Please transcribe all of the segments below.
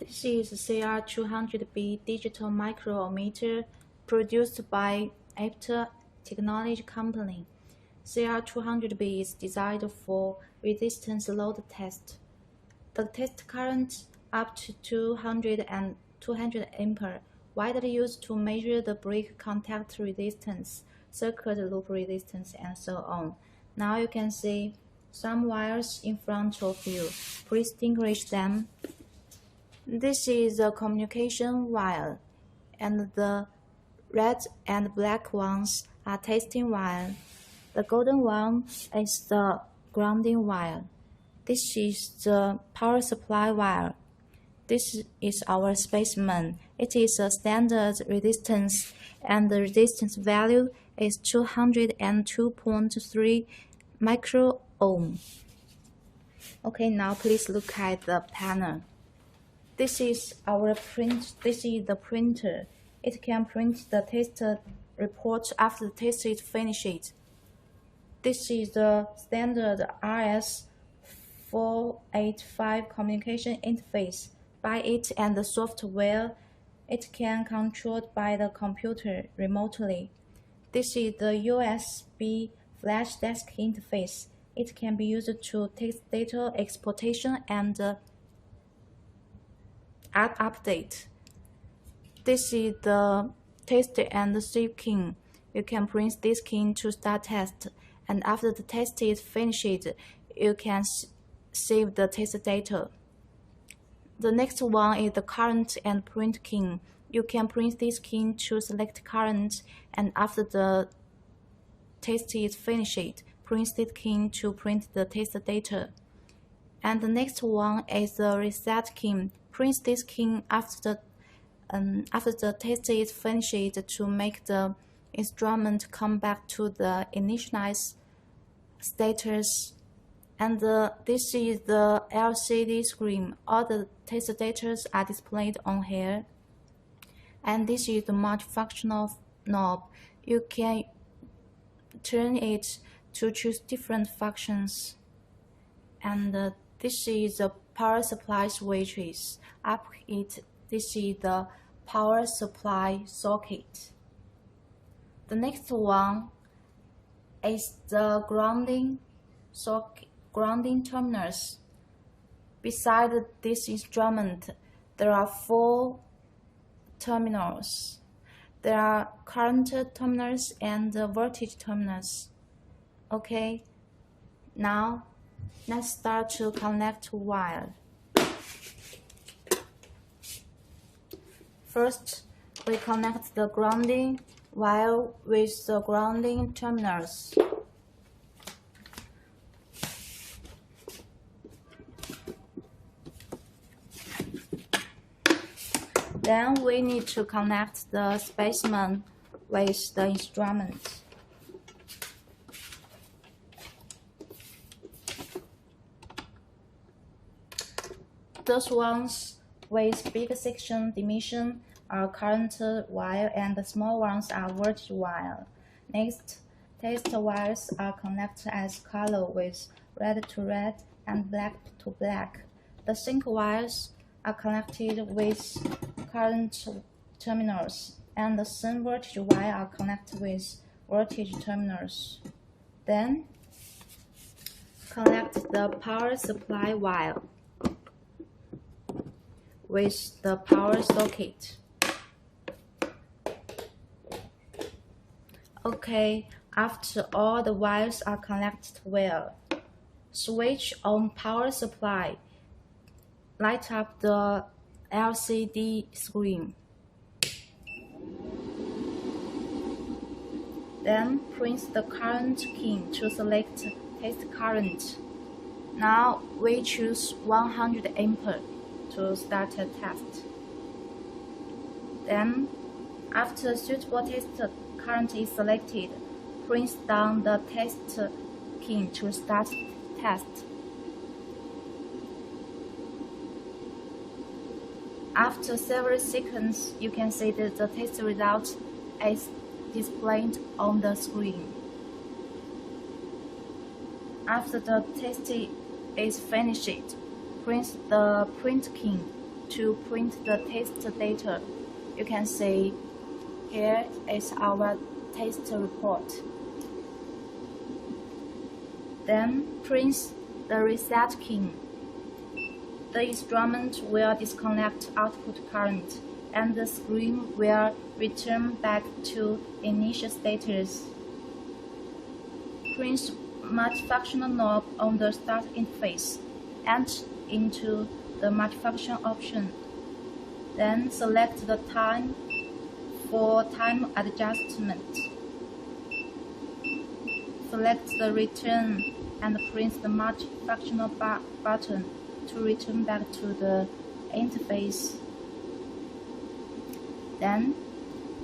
This is CR200B digital micro-ohmmeter produced by APT technology company. CR200B is designed for resistance load test. The test current up to 200 ampere, widely used to measure the brake contact resistance, circuit loop resistance, and so on. Now you can see some wires in front of you. Please distinguish them. This is the communication wire, and the red and black ones are testing wire. The golden one is the grounding wire. This is the power supply wire. This is our specimen. It is a standard resistance, and the resistance value is 202.3 micro-ohm. Okay, now please look at the panel. This is the printer. It can print the test report after the test is finished. This is the standard RS485 communication interface. By it and the software, it can controlled by the computer remotely. This is the USB flash disk interface. It can be used to test data exportation and update. This is the test and save key. You can print this key to start test, and after the test is finished, you can save the test data. The next one is the current and print key. You can print this key to select current, and after the test is finished, print this key to print the test data. And the next one is the reset key. Print this key after the test is finished to make the instrument come back to the initialized status. And this is the LCD screen. All the test data are displayed on here. And this is the multifunctional knob. You can turn it to choose different functions. And this is the power supply switches. Up it, this is the power supply socket. The next one is the grounding terminals. Beside this instrument, there are 4 terminals. There are current terminals and voltage terminals. Okay, now let's start to connect wire. First, we connect the grounding wire with the grounding terminals. Then we need to connect the specimen with the instrument. Those ones with big section dimension are current wire, and the small ones are voltage wire. Next, test wires are connected as color with red to red and black to black. The sync wires are connected with current terminals, and the same voltage wire are connected with voltage terminals. Then, connect the power supply wire with the power socket. Okay, after all the wires are connected well, switch on power supply. Light up the LCD screen. Then print the current key to select test current. Now we choose 100 ampere to start a test. Then, after suitable test current is selected, press down the test key to start test. After several seconds, you can see that the test result is displayed on the screen. After the test is finished, press the print key to print the test data. You can see here is our test report. Then print the reset key. The instrument will disconnect output current, and the screen will return back to initial status. Print multifunctional knob on the start interface and into the multifunction option. Then select the time for time adjustment. Select the return and press the multifunctional button to return back to the interface. Then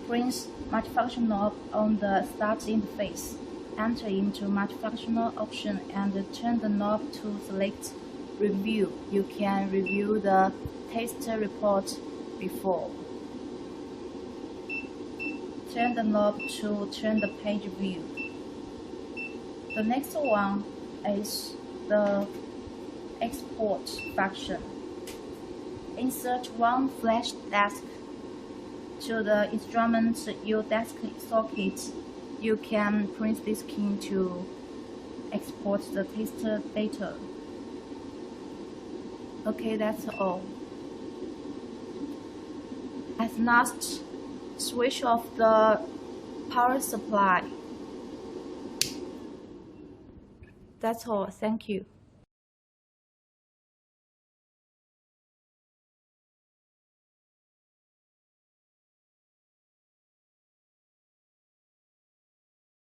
press multifunction knob on the start interface. Enter into multifunctional option and turn the knob to select review. You can review the test report before. Turn the knob to turn the page view. The next one is the export function. Insert one flash disk to the instrument U-disk socket. You can print this key to export the test data. Okay, that's all. At last, switch off the power supply. That's all. Thank you.